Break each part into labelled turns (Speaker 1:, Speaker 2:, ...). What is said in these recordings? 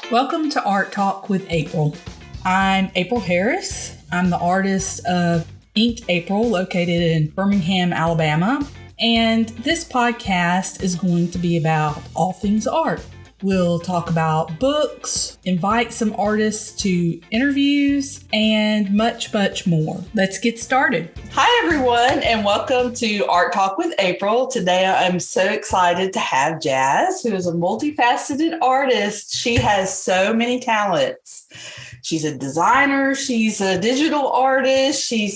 Speaker 1: Welcome to Art Talk with April. I'm April Harris. I'm the artist of Inked April, located in Birmingham, Alabama. And this podcast is going to be about all things art. We'll talk about books, invite some artists to interviews, and much, much more. Let's get started. Hi, everyone, and welcome to Art Talk with April. Today, I'm so excited to have Jaz, who is a multifaceted artist. She has so many talents. She's a designer. She's a digital artist. She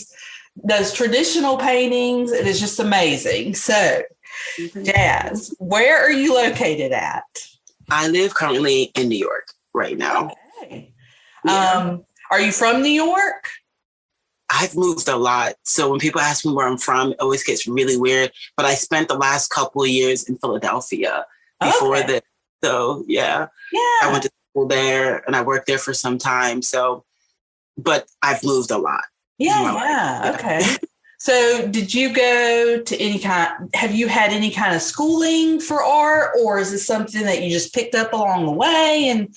Speaker 1: does traditional paintings. It is just amazing. So, Jaz, where are you located at?
Speaker 2: I live currently in New York right now.
Speaker 1: Okay.
Speaker 2: Yeah.
Speaker 1: Are you from New York?
Speaker 2: I've moved a lot. So when people ask me where I'm from, it always gets really weird. But I spent the last couple of years in Philadelphia before this. So yeah. I went to school there and I worked there for some time. So, but I've moved a lot.
Speaker 1: Yeah. Okay. So did you go to have you had any kind of schooling for art, or is it something that you just picked up along the way and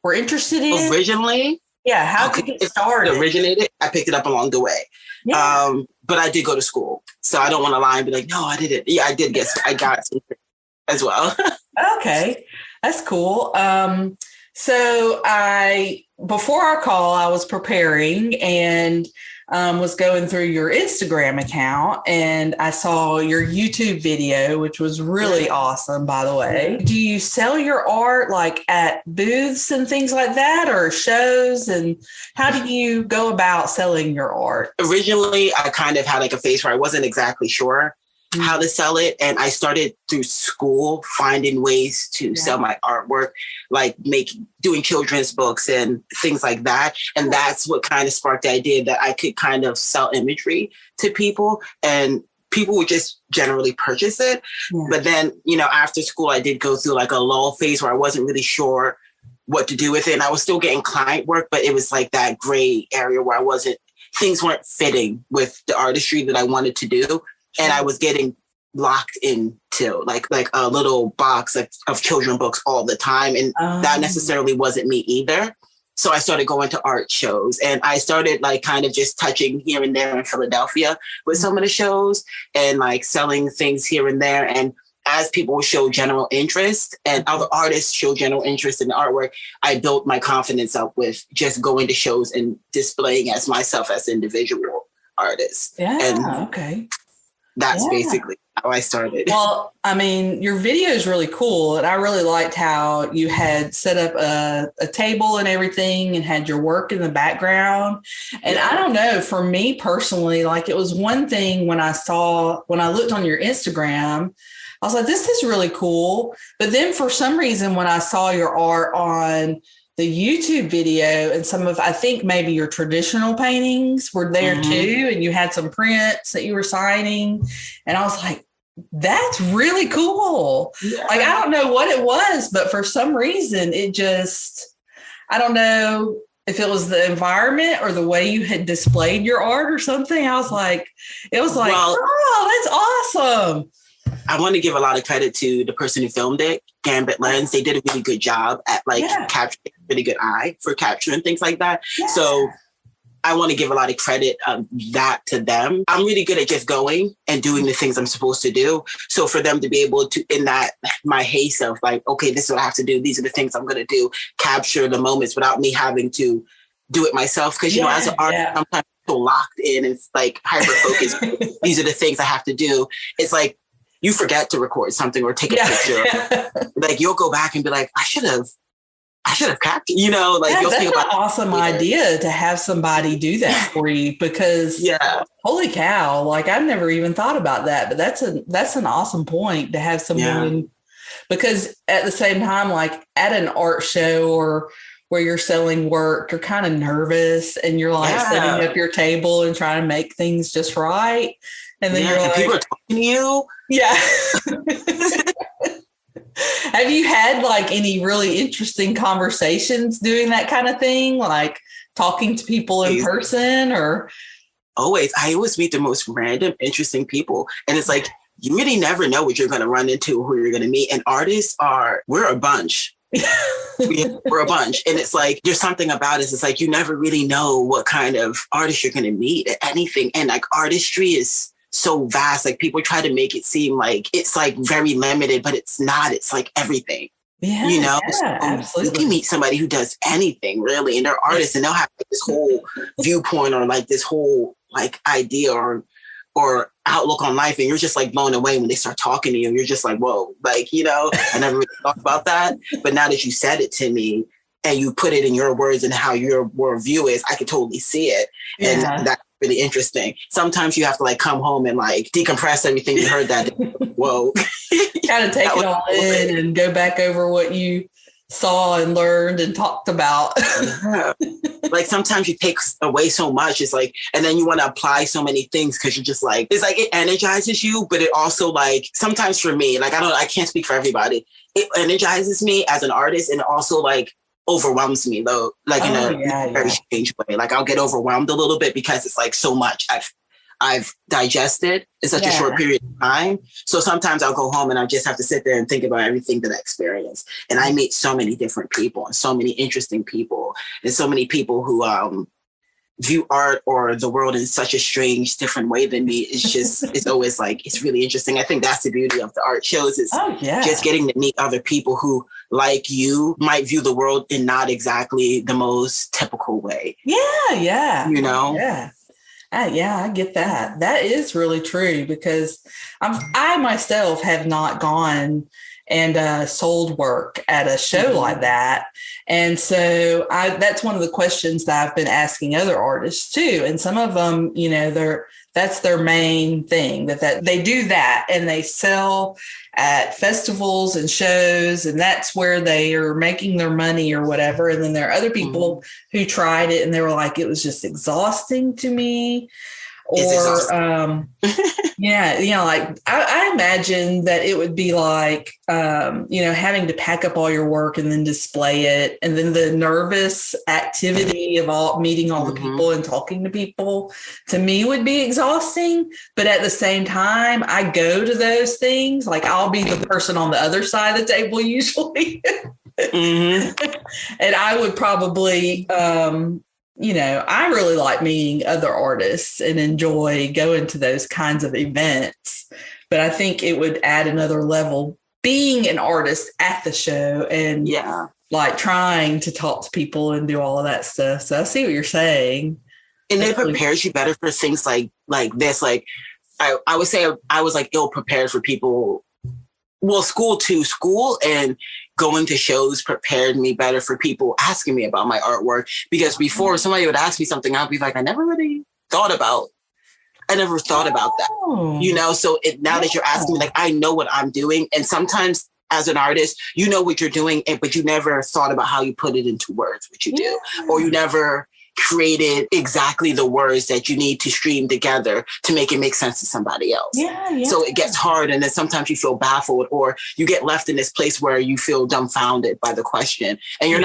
Speaker 1: were interested in?
Speaker 2: Originally?
Speaker 1: Yeah. How did it get started?
Speaker 2: Originated, I picked it up along the way. Yeah. But I did go to school. So I don't want to lie and be like, no, I didn't. Yeah, I got something as well.
Speaker 1: Okay. That's cool. So before our call, I was preparing and was going through your Instagram account, and I saw your YouTube video, which was really awesome, by the way. Do you sell your art like at booths and things like that, or shows? And how do you go about selling your art?
Speaker 2: Originally, I kind of had like a phase where I wasn't exactly sure how to sell it. And I started through school finding ways to sell my artwork, like doing children's books and things like that. And that's what kind of sparked the idea that I could kind of sell imagery to people and people would just generally purchase it. Yeah. But then, after school, I did go through like a lull phase where I wasn't really sure what to do with it. And I was still getting client work, but it was like that gray area where things weren't fitting with the artistry that I wanted to do. And I was getting locked into like a little box of children books all the time. And that necessarily wasn't me either. So I started going to art shows and I started like kind of just touching here and there in Philadelphia with some of the shows and like selling things here and there. And as people show general interest and other artists show general interest in the artwork, I built my confidence up with just going to shows and displaying as myself as an individual artist.
Speaker 1: Yeah.
Speaker 2: And
Speaker 1: okay.
Speaker 2: That's basically how I started.
Speaker 1: Well, I mean, your video is really cool. And I really liked how you had set up a table and everything and had your work in the background. And I don't know, for me personally, like it was one thing when I looked on your Instagram, I was like, this is really cool. But then for some reason, when I saw your art on the YouTube video and I think maybe your traditional paintings were there too. And you had some prints that you were signing. And I was like, that's really cool. Yeah. Like, I don't know what it was, but for some reason I don't know if it was the environment or the way you had displayed your art or something. I was like, oh, that's awesome.
Speaker 2: I want to give a lot of credit to the person who filmed it, Gambit Lens. They did a really good job at capturing, really good eye for capturing things like that. Yeah. So I want to give a lot of credit that to them. I'm really good at just going and doing the things I'm supposed to do. So for them to be able to, in that my haste of like, okay, this is what I have to do. These are the things I'm going to do. Capture the moments without me having to do it myself. Because, as an artist, I'm kind of so locked in and like hyper-focused. These are the things I have to do. It's like, you forget to record something or take a picture. Like you'll go back and be like, I should have captured, you'll think about
Speaker 1: an awesome idea to have somebody do that for you because holy cow, like I've never even thought about that, but that's an awesome point to have someone because at the same time, like at an art show or where you're selling work, you're kind of nervous and you're like setting up your table and trying to make things just right. And then you're like,
Speaker 2: people are talking to you.
Speaker 1: Yeah. Have you had like any really interesting conversations doing that kind of thing? Like talking to people in person or?
Speaker 2: Always. I always meet the most random, interesting people. And it's like, you really never know what you're going to run into, who you're going to meet. And artists we're a bunch. We're a bunch. And it's like, there's something about it. It's like, you never really know what kind of artist you're going to meet at anything. And like artistry is so vast. Like people try to make it seem like it's like very limited, but it's not. It's like everything.
Speaker 1: Yeah,
Speaker 2: you know,
Speaker 1: yeah,
Speaker 2: so
Speaker 1: absolutely.
Speaker 2: you can meet somebody who does anything really, and they're artists, and they'll have like, this whole viewpoint or like this whole like idea or outlook on life, and you're just like blown away when they start talking to you. You're just like, whoa, like, you know, I never really thought about that, but now that you said it to me and you put it in your words and how your worldview is, I could totally see it, and that's really interesting. Sometimes you have to like come home and like decompress everything you heard that day. Whoa.
Speaker 1: Kind of take it all in and go back over what you saw and learned and talked about.
Speaker 2: Yeah. Like sometimes you take away so much. It's like, and then you want to apply so many things because you're just like, it's like it energizes you, but it also like sometimes for me, like I can't speak for everybody. It energizes me as an artist and also like overwhelms me though, like in a very strange way. Like I'll get overwhelmed a little bit because it's like so much I've digested in such a short period of time. So sometimes I'll go home and I just have to sit there and think about everything that I experienced. And I meet so many different people and so many interesting people and so many people who view art or the world in such a strange, different way than me. It's just, it's always like, it's really interesting. I think that's the beauty of the art shows is just getting to meet other people who, like you, might view the world in not exactly the most typical way.
Speaker 1: Yeah.
Speaker 2: You know?
Speaker 1: Yeah. I get that. That is really true because I myself have not gone and sold work at a show like that. And so that's one of the questions that I've been asking other artists too. And some of them, you know, that's their main thing that they do that and they sell at festivals and shows, and that's where they are making their money or whatever. And then there are other people who tried it and they were like, it was just exhausting to me. Or, like I imagine that it would be like, having to pack up all your work and then display it. And then the nervous activity of meeting all the people and talking to people to me would be exhausting. But at the same time, I go to those things. Like I'll be the person on the other side of the table usually. And I would probably, I really like meeting other artists and enjoy going to those kinds of events. But I think it would add another level being an artist at the show and like trying to talk to people and do all of that stuff. So I see what you're saying.
Speaker 2: And it prepares you better for things like this. Like I would say I was like ill prepared for people. Well, school and going to shows prepared me better for people asking me about my artwork. Because before somebody would ask me something, I'd be like, I never thought about that, you know? So now that you're asking me, like, I know what I'm doing. And sometimes as an artist, you know what you're doing, but you never thought about how you put it into words, what you do, or you never created exactly the words that you need to stream together to make it make sense to somebody else. So it gets hard. And then sometimes you feel baffled or you get left in this place where you feel dumbfounded by the question. And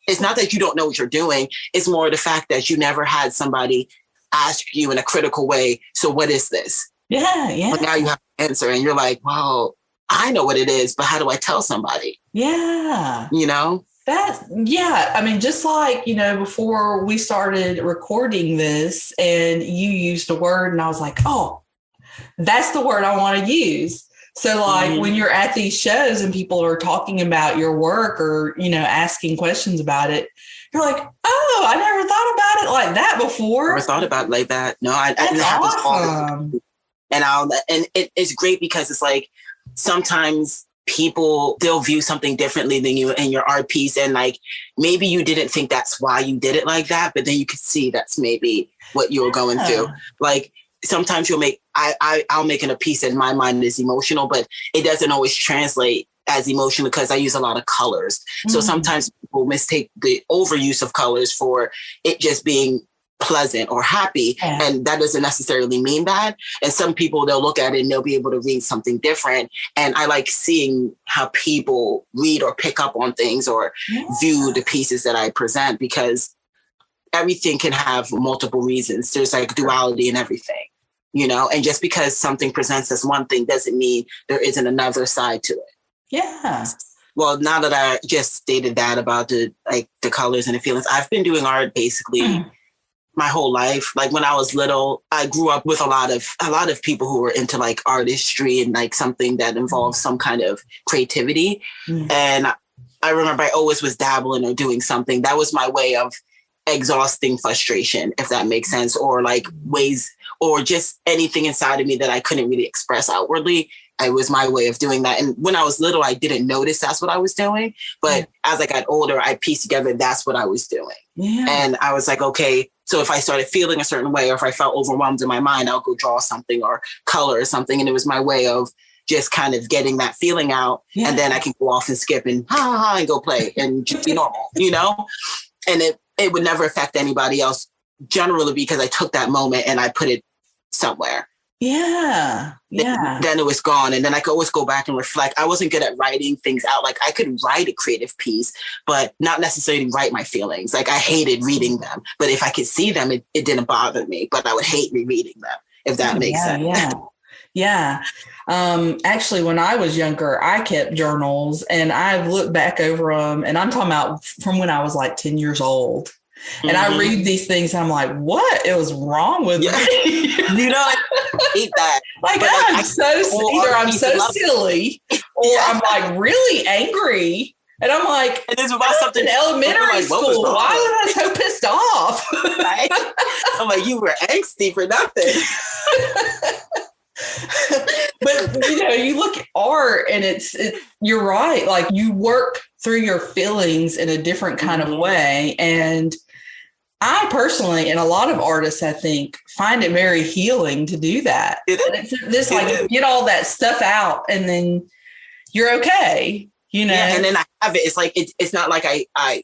Speaker 2: it's not that you don't know what you're doing. It's more the fact that you never had somebody ask you in a critical way. So what is this? But now you have to answer and you're like, well, I know what it is, but how do I tell somebody? You know?
Speaker 1: I mean, just like, before we started recording this and you used a word and I was like, oh, that's the word I want to use. So like when you're at these shows and people are talking about your work or, asking questions about it, you're like, oh, I never thought about it like that before.
Speaker 2: Never thought about it like that. No, it happens all the time. And it's great because it's like sometimes people, they'll view something differently than you in your art piece. And like, maybe you didn't think that's why you did it like that, but then you could see that's maybe what you were going through. Like sometimes I'll make a piece that in my mind is emotional, but it doesn't always translate as emotional because I use a lot of colors. So sometimes people mistake the overuse of colors for it just being pleasant or happy. And that doesn't necessarily mean that. And some people, they'll look at it and they'll be able to read something different. And I like seeing how people read or pick up on things or view the pieces that I present because everything can have multiple reasons. There's like duality in everything, and just because something presents as one thing doesn't mean there isn't another side to it. Well, now that I just stated that about the colors and the feelings, I've been doing art basically my whole life. Like when I was little, I grew up with a lot of people who were into like artistry and like something that involves some kind of creativity. And I remember I always was dabbling or doing something. That was my way of exhausting frustration, if that makes sense, or like ways, or just anything inside of me that I couldn't really express outwardly. It was my way of doing that. And when I was little, I didn't notice that's what I was doing. But as I got older, I pieced together that's what I was doing. Yeah. And I was like, okay, so if I started feeling a certain way, or if I felt overwhelmed in my mind, I'll go draw something or color or something. And it was my way of just kind of getting that feeling out. Yeah. And then I can go off and skip and and go play and just be normal, you know? And it would never affect anybody else, generally because I took that moment and I put it somewhere.
Speaker 1: Yeah. Yeah.
Speaker 2: Then it was gone. And then I could always go back and reflect. I wasn't good at writing things out. Like I could write a creative piece, but not necessarily write my feelings. Like I hated reading them, but if I could see them, it didn't bother me, but I would hate rereading them, if that makes sense.
Speaker 1: Yeah. Actually, when I was younger, I kept journals and I've looked back over them, and I'm talking about from when I was like 10 years old. And I read these things and I'm like, what is wrong with me?
Speaker 2: You know, I hate that.
Speaker 1: Like, I'm so silly or I'm like really angry. And I'm like,
Speaker 2: and this is about something
Speaker 1: in elementary school. Why was I so pissed off?
Speaker 2: Right? I'm like, you were angsty for nothing.
Speaker 1: But you look at art and it's you're right. Like you work through your feelings in a different kind of way. And I personally, and a lot of artists, I think, find it very healing to do that. It's this like get all that stuff out and then you're okay, Yeah,
Speaker 2: and then I have it. It's like it's not like I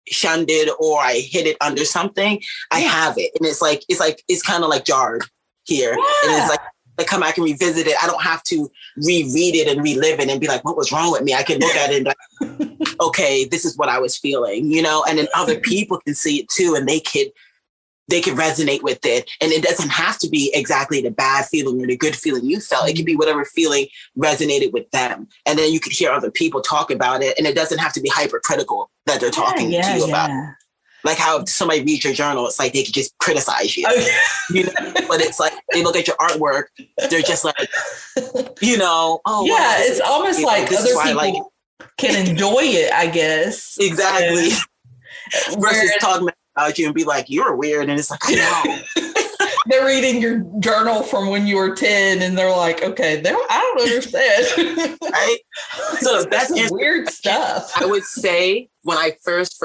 Speaker 2: shunned it or I hid it under something. I have it. And it's kind of like jarred here. Yeah. And it's like I come back and revisit it. I don't have to reread it and relive it and be like, what was wrong with me? I can look at it and be like, okay, this is what I was feeling, and then other people can see it too. And they can resonate with it. And it doesn't have to be exactly the bad feeling or the good feeling you felt. It could be whatever feeling resonated with them. And then you could hear other people talk about it. And it doesn't have to be hypercritical that they're talking to you about it. Like how somebody reads your journal, it's like they could just criticize you, But it's like they look at your artwork, they're just like, oh,
Speaker 1: yeah, it's almost like other people can enjoy it, I guess.
Speaker 2: Exactly. Versus talking about you and be like, you're weird, and it's like, I know.
Speaker 1: They're reading your journal from when you were 10 and they're like, okay, I don't understand.
Speaker 2: Right? So that's
Speaker 1: weird stuff.
Speaker 2: I would say when I first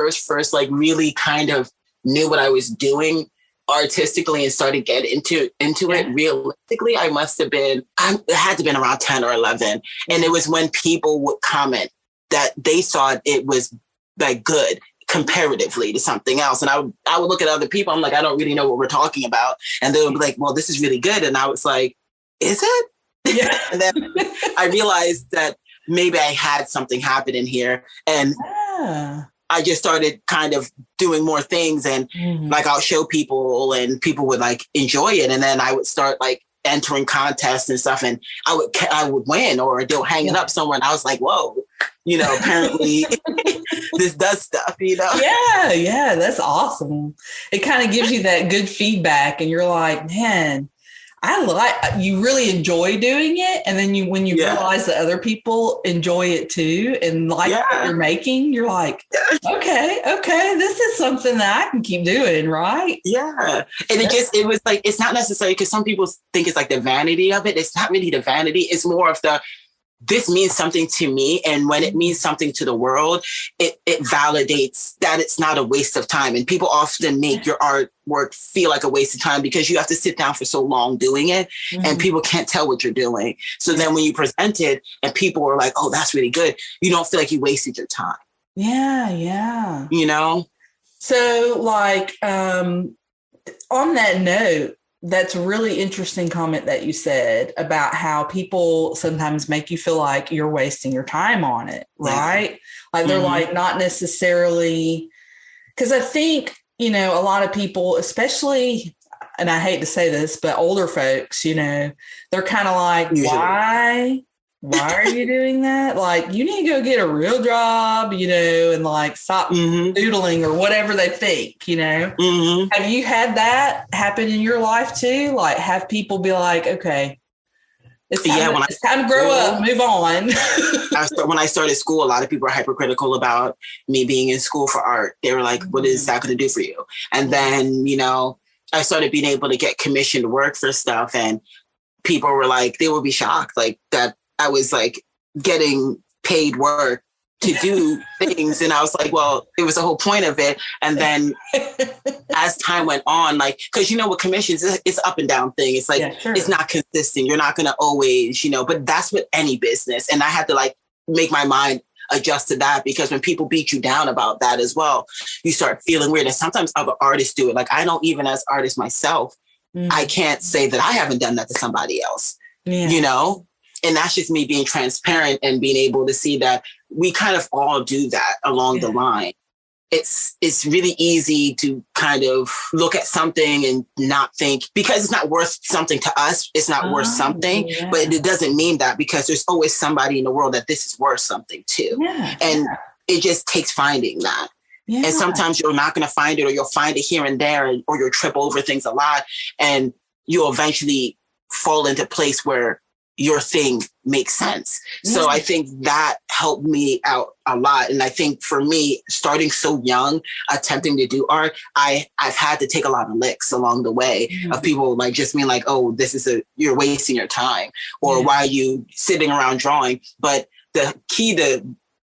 Speaker 2: like really kind of knew what I was doing artistically and started getting into it realistically, it had to have been around 10 or 11. And it was when people would comment that they thought it was like good comparatively to something else. And I would look at other people. I'm like, I don't really know what we're talking about. And they would be like, well, this is really good. And I was like, is it? Yeah. And then I realized that maybe I had something happen in here. And I just started kind of doing more things. And like, I'll show people and people would like enjoy it. And then I would start like entering contests and stuff. And I would win, or they'll hang it up somewhere. And I was like, whoa, apparently this does stuff,
Speaker 1: Yeah, that's awesome. It kind of gives you that good feedback and you're like, man, you really enjoy doing it. And then when you realize that other people enjoy it too and like what you're making, you're like, okay, this is something that I can keep doing, right?
Speaker 2: Yeah. And it was like, it's not necessary, because some people think it's like the vanity of it. It's not really the vanity. It's more of this means something to me. And when it means something to the world, it validates that it's not a waste of time. And people often make your artwork feel like a waste of time because you have to sit down for so long doing it and people can't tell what you're doing. So then when you present it and people are like, oh, that's really good, you don't feel like you wasted your time.
Speaker 1: Yeah.
Speaker 2: So
Speaker 1: like, on that note, that's a really interesting comment that you said about how people sometimes make you feel like you're wasting your time on it, right? Yeah. Like they're like not necessarily, because I think, a lot of people, especially, and I hate to say this, but older folks, they're kind of like, why are you doing that? Like, you need to go get a real job, and like stop doodling or whatever they think, Have you had that happen in your life too? Like, have people be like, okay, it's time to grow up, move on.
Speaker 2: When I started school, a lot of people are hypercritical about me being in school for art. They were like, what is that going to do for you? And then, I started being able to get commissioned work for stuff, and people were like, they would be shocked, like that I was like getting paid work to do things. And I was like, well, it was the whole point of it. And then as time went on, like, because with commissions, it's up and down thing. It's like, It's not consistent. You're not going to always, but that's with any business. And I had to like make my mind adjust to that, because when people beat you down about that as well, you start feeling weird. And sometimes other artists do it. Like, I don't, even as artist myself, I can't say that I haven't done that to somebody else, And that's just me being transparent and being able to see that we kind of all do that along the line. It's really easy to kind of look at something and not think, because it's not worth something to us, it's not worth something, but it doesn't mean that, because there's always somebody in the world that this is worth something too. And it just takes finding that. And sometimes you're not going to find it, or you'll find it here and there, or you'll trip over things a lot, and you'll eventually fall into place where your thing makes sense. So I think that helped me out a lot. And I think for me, starting so young, attempting to do art, I've had to take a lot of licks along the way of people like just being like, oh, you're wasting your time, or why are you sitting around drawing? But the key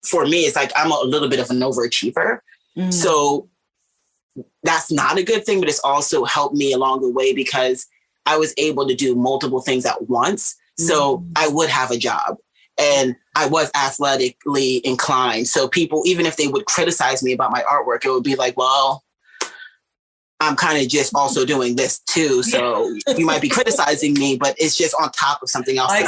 Speaker 2: for me is like, I'm a little bit of an overachiever. So that's not a good thing, but it's also helped me along the way, because I was able to do multiple things at once. So I would have a job, and I was athletically inclined. So people, even if they would criticize me about my artwork, it would be like, well, I'm kind of just also doing this too. So you might be criticizing me, but it's just on top of something else.
Speaker 1: Like,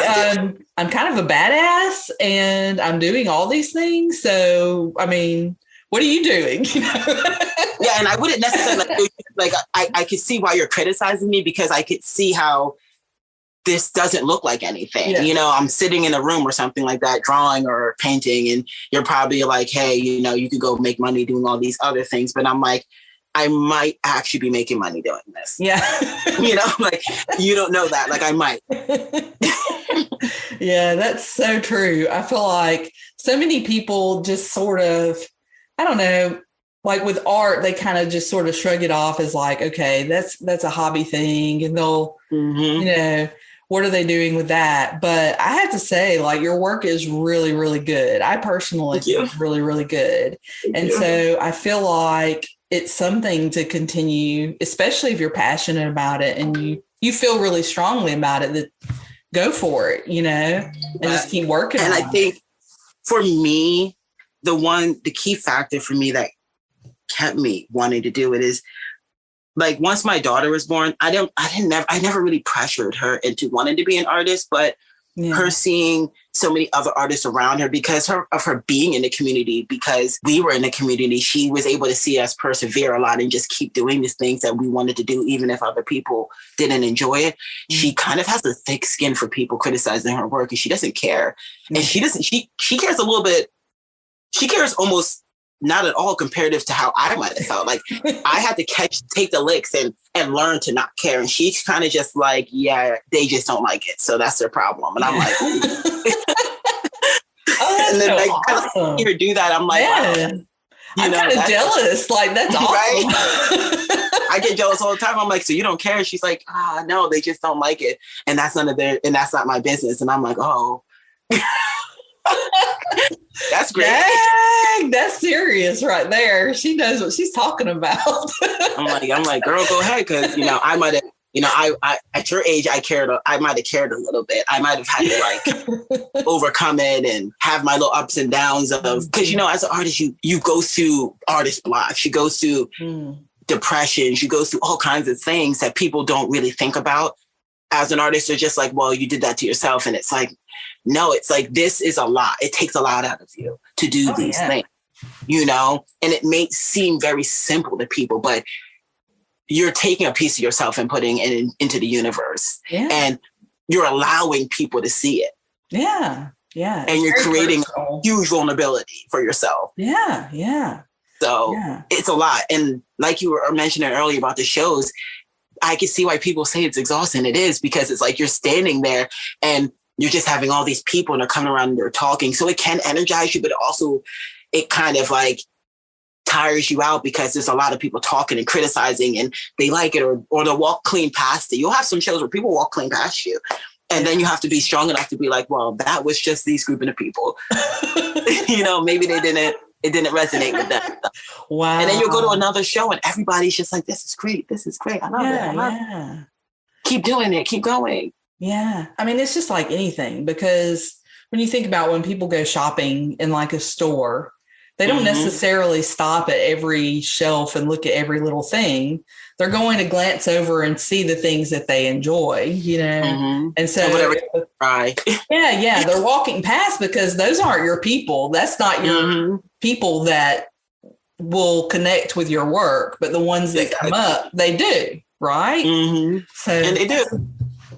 Speaker 1: I'm kind of a badass and I'm doing all these things. So, I mean, what are you doing?
Speaker 2: Yeah, and I wouldn't necessarily like I could see why you're criticizing me, because I could see how this doesn't look like anything. I'm sitting in a room or something like that, drawing or painting, and you're probably like, hey, you could go make money doing all these other things. But I'm like, I might actually be making money doing this.
Speaker 1: Yeah.
Speaker 2: Like, you don't know that. Like, I might.
Speaker 1: Yeah, that's so true. I feel like so many people just sort of, I don't know, like with art, they kind of just sort of shrug it off as like, okay, that's a hobby thing. And they'll, what are they doing with that? But I have to say, like, your work is really, really good. I personally think it's really, really good. So I feel like it's something to continue, especially if you're passionate about it and you feel really strongly about it, that go for it, and just keep working on it.
Speaker 2: And I think for me, the key factor for me that kept me wanting to do it is, like, once my daughter was born, I never really pressured her into wanting to be an artist, but her seeing so many other artists around her, because of her being in the community, because we were in the community, she was able to see us persevere a lot and just keep doing these things that we wanted to do, even if other people didn't enjoy it. She kind of has a thick skin for people criticizing her work, and she doesn't care. And she cares a little bit. She cares almost not at all comparative to how I might have felt. Like, I had to take the licks and learn to not care. And she's kind of just like, yeah, they just don't like it, so that's their problem. And I'm like, and then
Speaker 1: so
Speaker 2: I
Speaker 1: awesome.
Speaker 2: Hear her do that. I'm like, wow.
Speaker 1: I'm kind of jealous. Like, that's awesome.
Speaker 2: Right? I get jealous all the time. I'm like, so you don't care? She's like, no, they just don't like it, and that's not my business. And I'm like, oh. That's great.
Speaker 1: Dang, that's serious right there. She knows what she's talking about.
Speaker 2: I'm like, girl, go ahead, because I might have, I at your age, I might have cared a little bit. I might have had to like overcome it and have my little ups and downs of, because as an artist, you go through artist blocks, you go through depressions, you go through all kinds of things that people don't really think about. As an artist, they're just like, well, you did that to yourself. And it's like, no, it's like, this is a lot. It takes a lot out of you to do these things, and it may seem very simple to people, but you're taking a piece of yourself and putting it into the universe, and you're allowing people to see it.
Speaker 1: Yeah. Yeah.
Speaker 2: And you're creating
Speaker 1: personal.
Speaker 2: huge vulnerability for yourself.
Speaker 1: Yeah. Yeah.
Speaker 2: So it's a lot. And like you were mentioning earlier about the shows, I can see why people say it's exhausting. It is, because it's like you're standing there and you're just having all these people and they're coming around and they're talking. So it can energize you, but also it kind of like tires you out because there's a lot of people talking and criticizing and they like it, or they'll walk clean past it. You'll have some shows where people walk clean past you. And then you have to be strong enough to be like, well, that was just these grouping of people. Maybe it didn't resonate with them.
Speaker 1: Wow.
Speaker 2: And then you'll go to another show and everybody's just like, this is great. This is great. I love it. I love it. Keep doing it. Keep going.
Speaker 1: Yeah. I mean, it's just like anything, because when you think about when people go shopping in like a store, they don't necessarily stop at every shelf and look at every little thing. They're going to glance over and see the things that they enjoy, And so
Speaker 2: whatever. Right.
Speaker 1: Yeah. They're walking past because those aren't your people. That's not your people that will connect with your work, but the ones that come up, they do. Right.
Speaker 2: So, and they do.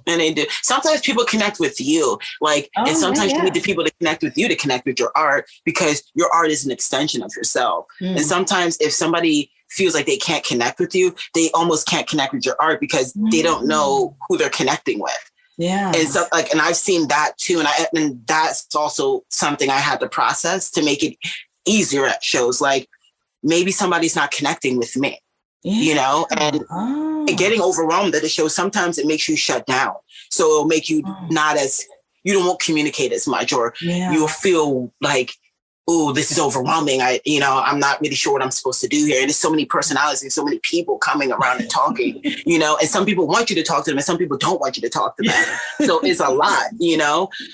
Speaker 2: And they do. Sometimes people connect with you, and sometimes you need the people to connect with you to connect with your art, because your art is an extension of yourself. And sometimes if somebody feels like they can't connect with you, they almost can't connect with your art because they don't know who they're connecting with.
Speaker 1: Yeah.
Speaker 2: And so and I've seen that too. And that's also something I had to process to make it easier at shows. Like maybe somebody's not connecting with me. And getting overwhelmed at the show, sometimes it makes you shut down. So it'll make you you won't communicate as much, or you'll feel like, oh, this is overwhelming. I'm not really sure what I'm supposed to do here. And there's so many personalities and so many people coming around and talking, and some people want you to talk to them and some people don't want you to talk to them. So it's a lot,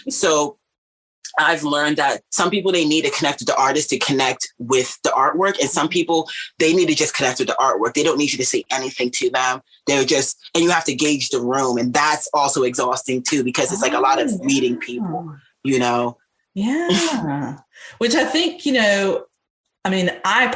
Speaker 2: So I've learned that some people, they need to connect with the artist to connect with the artwork. And some people, they need to just connect with the artwork. They don't need you to say anything to them. They're just, and you have to gauge the room. And that's also exhausting too, because it's like a lot of meeting people,
Speaker 1: Yeah. Which I think, I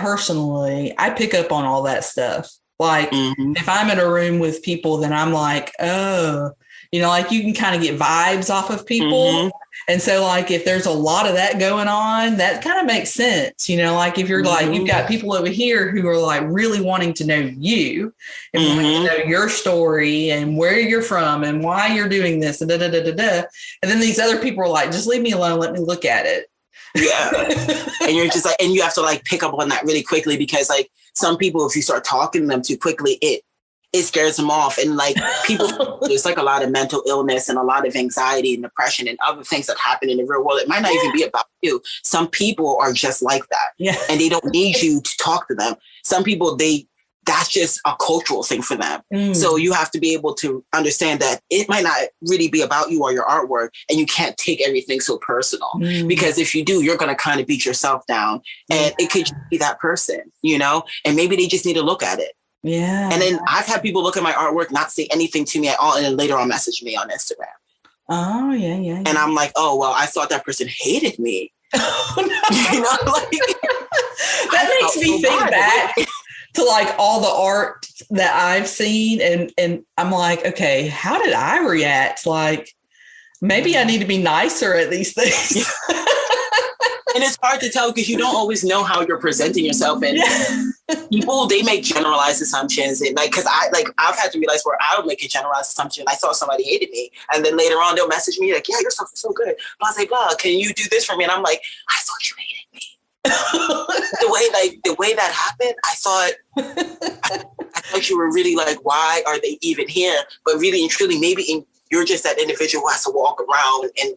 Speaker 1: pick up on all that stuff. Like if I'm in a room with people, then I'm like, oh, like you can kind of get vibes off of people. And so like, if there's a lot of that going on, that kind of makes sense. Like if you're like, you've got people over here who are like really wanting to know you and wanting to know your story and where you're from and why you're doing this and And then these other people are like, just leave me alone. Let me look at it.
Speaker 2: Yeah. And you're just like, and you have to like pick up on that really quickly, because like some people, if you start talking to them too quickly, it scares them off. And like people, there's like a lot of mental illness and a lot of anxiety and depression and other things that happen in the real world. It might not even be about you. Some people are just like that. And they don't need you to talk to them. Some people, that's just a cultural thing for them. So you have to be able to understand that it might not really be about you or your artwork, and you can't take everything so personal, because if you do, you're going to kind of beat yourself down, and it could just be that person, and maybe they just need to look at it.
Speaker 1: Yeah.
Speaker 2: And then I've had people look at my artwork, not say anything to me at all, and then later on message me on Instagram.
Speaker 1: Oh, yeah.
Speaker 2: And I'm like, oh, well, I thought that person hated me.
Speaker 1: Oh, no. That makes me think back to like all the art that I've seen. And I'm like, okay, how did I react? Like, maybe I need to be nicer at these things.
Speaker 2: And it's hard to tell because you don't always know how you're presenting yourself. And people, they make generalized assumptions. And like, cause I've had to realize where I would make a generalized assumption. I thought somebody hated me. And then later on they'll message me like, yeah, your stuff is so good. But I was like, blah, can you do this for me? And I'm like, I thought you hated me. the way that happened, I thought you were really like, why are they even here? But really and truly, maybe you're just that individual who has to walk around and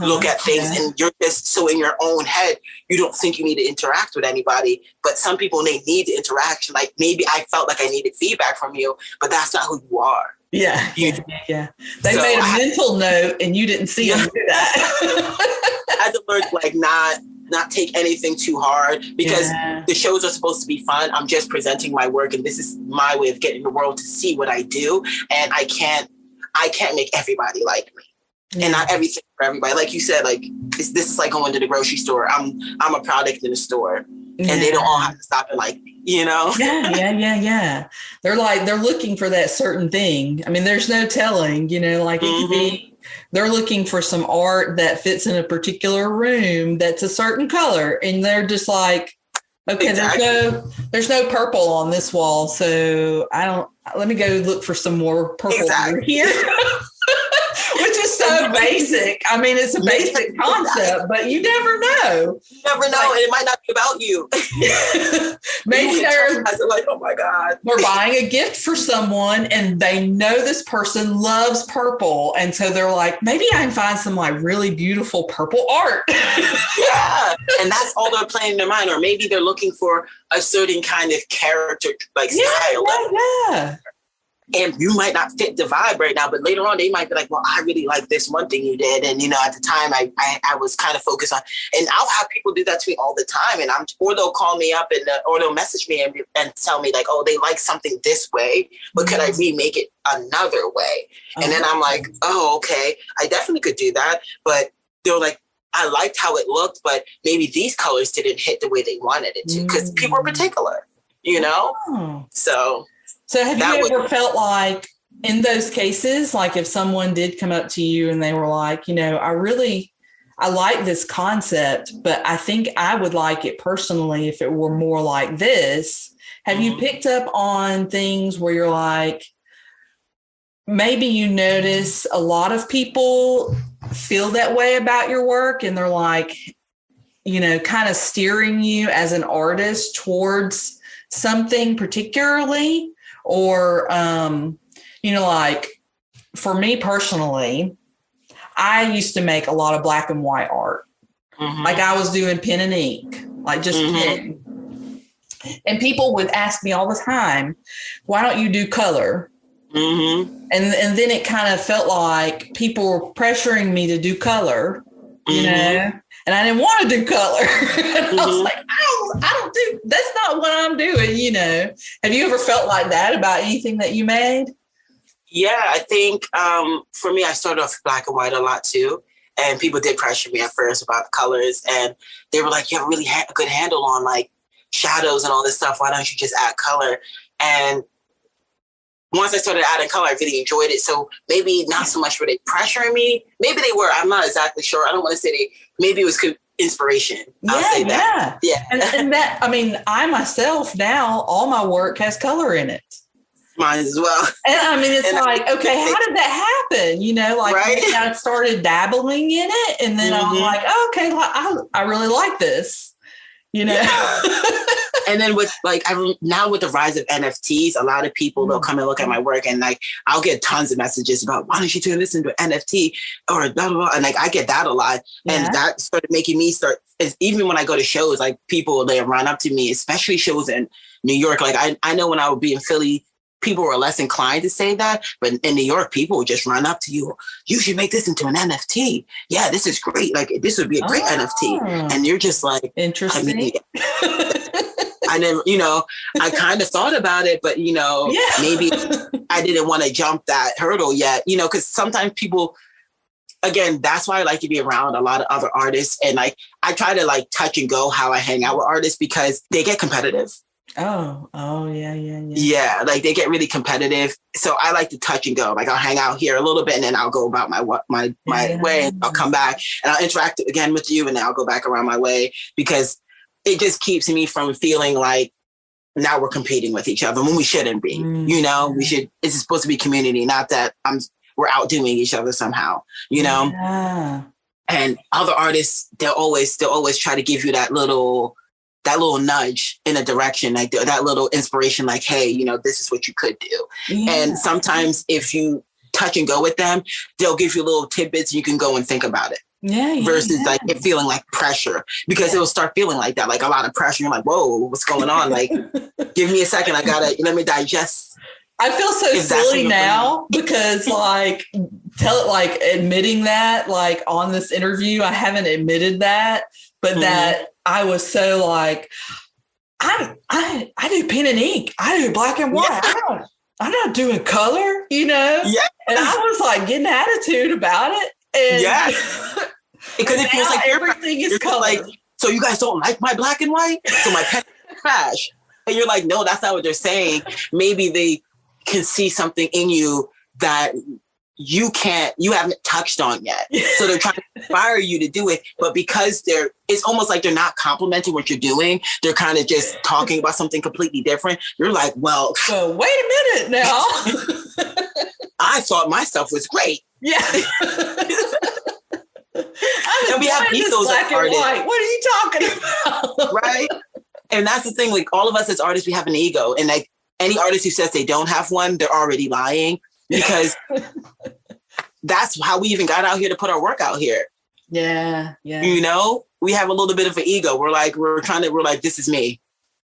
Speaker 2: look at things, and you're just so in your own head, you don't think you need to interact with anybody. But some people, they need the interaction. Like maybe I felt like I needed feedback from you, but that's not who you are.
Speaker 1: Yeah. They made a mental note and you didn't see them do that.
Speaker 2: I had to learn to like not take anything too hard, because the shows are supposed to be fun. I'm just presenting my work, and this is my way of getting the world to see what I do. And I can't make everybody like me, and not everything for everybody. Like you said, like this is like going to the grocery store. I'm a product in the store. and they don't all have to stop and like,
Speaker 1: Yeah. They're looking for that certain thing. I mean, there's no telling, like it could be, they're looking for some art that fits in a particular room that's a certain color. And they're just like, okay, there's no purple on this wall. So let me go look for some more purple here. Which is so basic. I mean, it's a basic concept, but you never know.
Speaker 2: You never know, and it might not be about you.
Speaker 1: Maybe they're
Speaker 2: like, oh my God.
Speaker 1: We're buying a gift for someone and they know this person loves purple. And so they're like, maybe I can find some like really beautiful purple art.
Speaker 2: Yeah. And that's all they're playing in their mind. Or maybe they're looking for a certain kind of character, like style.
Speaker 1: Yeah.
Speaker 2: And you might not fit the vibe right now, but later on they might be like, well, I really like this one thing you did. And, at the time I was kind of focused on, and I'll have people do that to me all the time. And or they'll call me up or they'll message me and tell me like, oh, they like something this way, but could I remake it another way? And then I'm like, oh, okay, I definitely could do that. But they're like, I liked how it looked, but maybe these colors didn't hit the way they wanted it to, because people are particular,
Speaker 1: So have you ever felt like in those cases, like if someone did come up to you and they were like, I like this concept, but I think I would like it personally if it were more like this. Have you picked up on things where you're like, maybe you notice a lot of people feel that way about your work and they're like, kind of steering you as an artist towards something particularly? Or, like for me personally, I used to make a lot of black and white art. Like I was doing pen and ink, like just pen. And people would ask me all the time, why don't you do color? And then it kind of felt like people were pressuring me to do color, and I didn't want to do color. And I was like, that's not what I'm doing, Have you ever felt like that about anything that you made?
Speaker 2: Yeah, I think for me, I started off black and white a lot too. And people did pressure me at first about colors. And they were like, you have a really good handle on like shadows and all this stuff. Why don't you just add color? And once I started adding color, I really enjoyed it. So maybe not so much were they pressuring me. Maybe they were. I'm not exactly sure. I don't want to say maybe it was inspiration. I'll say that. Yeah.
Speaker 1: And that, I mean, I myself now, all my work has color in it.
Speaker 2: Mine as well.
Speaker 1: And I mean, it's like, okay, how did that happen? I started dabbling in it and then I'm like, oh, okay, I really like this.
Speaker 2: Yeah. And then with now with the rise of NFTs, a lot of people, they'll come and look at my work and like, I'll get tons of messages about, why don't you turn this into an NFT or blah, blah, blah. And like, I get that a lot. And that started making me even when I go to shows, like people, they run up to me, especially shows in New York. Like I know when I would be in Philly, people were less inclined to say that, but in New York, people would just run up to you. You should make this into an NFT. Yeah, this is great. Like this would be a great NFT. And you're just like,
Speaker 1: interesting.
Speaker 2: I never, I kind of thought about it, but maybe I didn't want to jump that hurdle yet, because sometimes people, again, that's why I like to be around a lot of other artists. And like, I try to like touch and go how I hang out with artists because they get competitive.
Speaker 1: Oh, yeah.
Speaker 2: Yeah, like they get really competitive. So I like to touch and go. Like I'll hang out here a little bit and then I'll go about my way and I'll come back and I'll interact again with you and then I'll go back around my way because it just keeps me from feeling like now we're competing with each other when we shouldn't be. It's supposed to be community, not that we're outdoing each other somehow,
Speaker 1: Yeah.
Speaker 2: And other artists, they'll always try to give you that little nudge in a direction, like that little inspiration, like, hey, this is what you could do. Yeah. And sometimes if you touch and go with them, they'll give you little tidbits and you can go and think about it.
Speaker 1: Yeah.
Speaker 2: Versus like it feeling like pressure, because it will start feeling like that, like a lot of pressure. You're like, whoa, what's going on? Like, give me a second. Let me digest.
Speaker 1: I feel so silly now because admitting that like on this interview, I haven't admitted that, but that I was so like, I do pen and ink. I do black and white. Yeah. I'm not doing color, Yeah. And I was like getting attitude about it. And
Speaker 2: because it feels like
Speaker 1: everything is color.
Speaker 2: so you guys don't like my black and white? So my pen is trash. And you're like, no, that's not what they're saying. Maybe they can see something in you that you haven't touched on yet. So they're trying to inspire you to do it. But because it's almost like they're not complimenting what you're doing. They're kind of just talking about something completely different. You're like, well,
Speaker 1: so wait a minute now.
Speaker 2: I thought my stuff was great.
Speaker 1: Yeah.
Speaker 2: And we have ethos
Speaker 1: black
Speaker 2: of artists.
Speaker 1: What are you talking about?
Speaker 2: Right. And that's the thing, like all of us as artists, we have an ego. And like any artist who says they don't have one, they're already lying, because that's how we even got out here to put our work out here.
Speaker 1: Yeah. Yeah.
Speaker 2: You know, we have a little bit of an ego. We're like, this is me.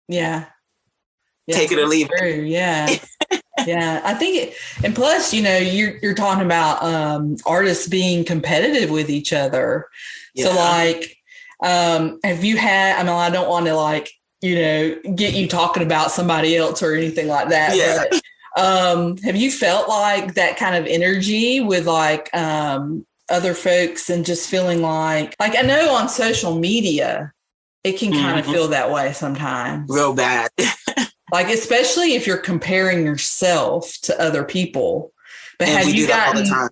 Speaker 1: Yeah.
Speaker 2: Take it or leave
Speaker 1: it. Yeah. Yeah. I think and plus, you know, you're talking about artists being competitive with each other. Yeah. So like, have you had, I mean, I don't want to like, you know, get you talking about somebody else or anything like that.
Speaker 2: Yeah.
Speaker 1: But have you felt like that kind of energy with like other folks and just feeling like I know on social media, it can kind of feel that way sometimes.
Speaker 2: Real bad.
Speaker 1: Like, especially if you're comparing yourself to other people. But
Speaker 2: and have you gotten all the time?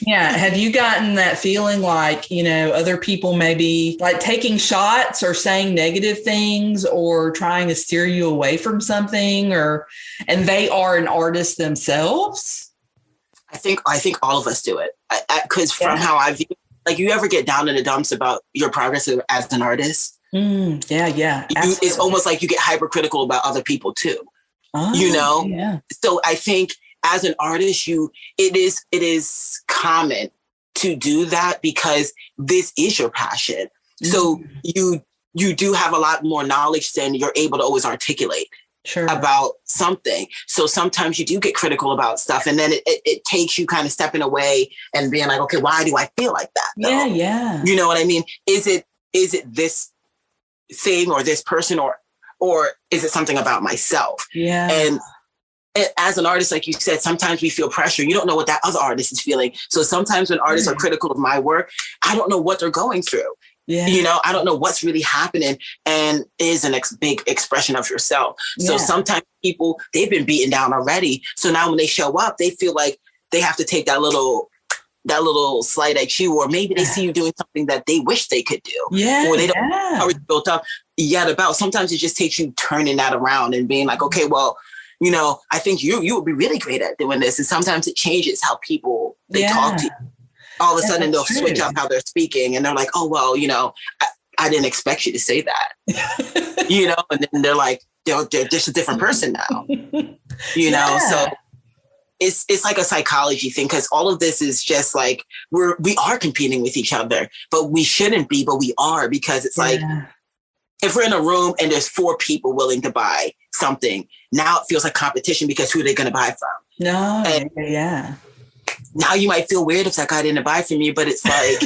Speaker 1: Yeah. Have you gotten that feeling like, you know, other people maybe like taking shots or saying negative things or trying to steer you away from something, and they are an artist themselves? I
Speaker 2: think all of us do it. Because from how I view, like, you ever get down in the dumps about your progress as an artist?
Speaker 1: Yeah.
Speaker 2: It's almost like you get hypercritical about other people too. Oh, you know?
Speaker 1: Yeah.
Speaker 2: So I think as an artist, it is common to do that because this is your passion. So you do have a lot more knowledge than you're able to always articulate about something. So sometimes you do get critical about stuff, and then it takes you kind of stepping away and being like, okay, why do I feel like that?
Speaker 1: Though? Yeah.
Speaker 2: You know what I mean? Is it this thing or this person or is it something about myself?
Speaker 1: Yeah.
Speaker 2: And as an artist, like you said, sometimes we feel pressure. You don't know what that other artist is feeling. So sometimes when artists are critical of my work, I don't know what they're going through.
Speaker 1: Yeah.
Speaker 2: You know, I don't know what's really happening, and it is a big expression of yourself. So sometimes people, they've been beaten down already. So now when they show up, they feel like they have to take that little slight at you, or maybe they see you doing something that they wish they could do.
Speaker 1: Yeah.
Speaker 2: Or they don't know how it's built up yet about. Sometimes it just takes you turning that around and being like, okay, well, you know, I think you would be really great at doing this. And sometimes it changes how people, they talk to you. All of a sudden they'll switch up how they're speaking, and they're like, oh, well, you know, I didn't expect you to say that, you know, and then they're like, they're just a different person now, you know? So it's like a psychology thing, because all of this is just like, we are competing with each other, but we shouldn't be, but we are, because it's like, if we're in a room and there's 4 people willing to buy something, now it feels like competition, because who are they going to buy from?
Speaker 1: No.
Speaker 2: And now you might feel weird if that guy didn't buy from you, but it's like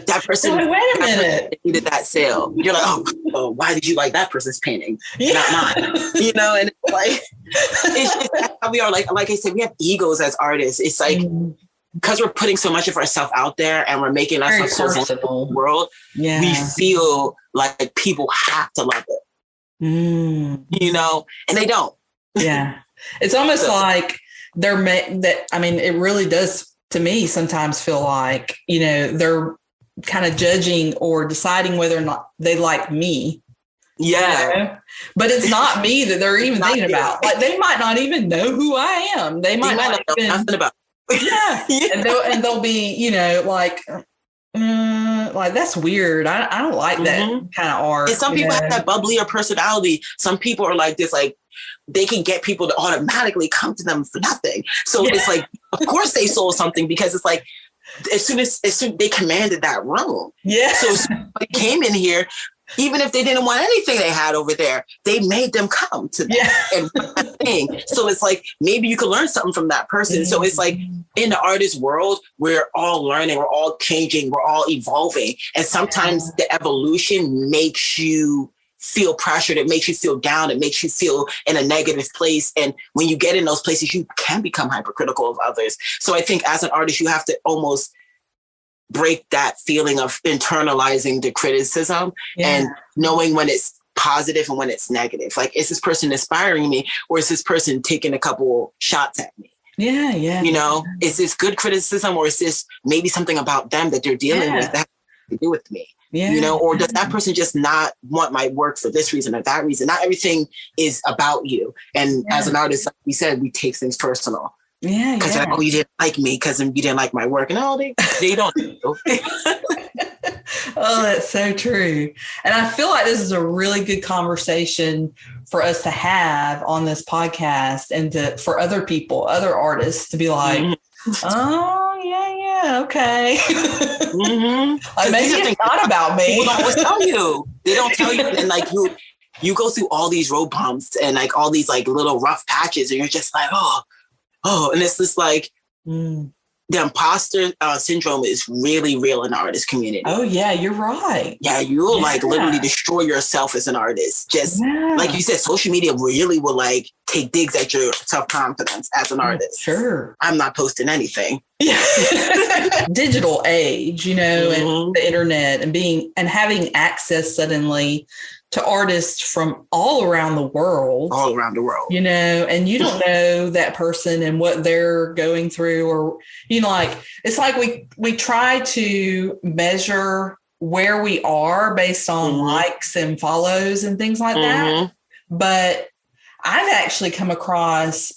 Speaker 2: that person,
Speaker 1: wait a minute,
Speaker 2: needed that sale. You're like, oh, why did you like that person's painting, not mine? You know, and it's like, it's just how we are. Like I said, we have egos as artists. It's like, because we're putting so much of ourselves out there and we're making ourselves so vulnerable in the world, we feel like people have to love it. You know, and they don't.
Speaker 1: Yeah. It's almost like it really does to me sometimes feel like, you know, they're kind of judging or deciding whether or not they like me.
Speaker 2: Yeah.
Speaker 1: You know? But it's not me that they're even thinking about. Like, they might not even know who I am. They might not
Speaker 2: know nothing about.
Speaker 1: And they'll be, you know, like that's weird. I don't like that kind of art.
Speaker 2: And some people have that bubblier personality. Some people are like this, like, they can get people to automatically come to them for nothing. So it's like, of course they sold something, because it's like, as soon they commanded that room. Yeah. So somebody came in here, even if they didn't want anything they had over there, they made them come to them and that thing. So it's like, maybe you could learn something from that person. So it's like, in the artist world, we're all learning, we're all changing, we're all evolving. And sometimes the evolution makes you feel pressured, it makes you feel down, it makes you feel in a negative place. And when you get in those places, you can become hypercritical of others. So I think as an artist, you have to almost break that feeling of internalizing the criticism and knowing when it's positive and when it's negative. Like, is this person inspiring me, or is this person taking a couple shots at me?
Speaker 1: Yeah.
Speaker 2: You know, is this good criticism, or is this maybe something about them that they're dealing with that has to do with me? You know, or does that person just not want my work for this reason or that reason? Not everything is about you. And as an artist, like we said, we take things personal. Because like, oh, you didn't like me because you didn't like my work. And they don't.
Speaker 1: Oh, that's so true. And I feel like this is a really good conversation for us to have on this podcast, and for other people, other artists, to be like, oh, yeah, okay. Like, maybe it's not about me.
Speaker 2: People don't always tell you. They don't tell you. And like you go through all these road bumps and like all these like little rough patches, and you're just like, oh, and it's just like the imposter syndrome is really real in the artist community.
Speaker 1: Oh yeah, you're right.
Speaker 2: Yeah, you'll like literally destroy yourself as an artist. Just like you said, social media really will like take digs at your self-confidence as an artist.
Speaker 1: Sure.
Speaker 2: I'm not posting anything.
Speaker 1: Digital age, you know, and the internet, and having access suddenly to artists from all around the world, you know, and you don't know that person and what they're going through, or, you know, like, it's like we try to measure where we are based on likes and follows and things like that. But I've actually come across,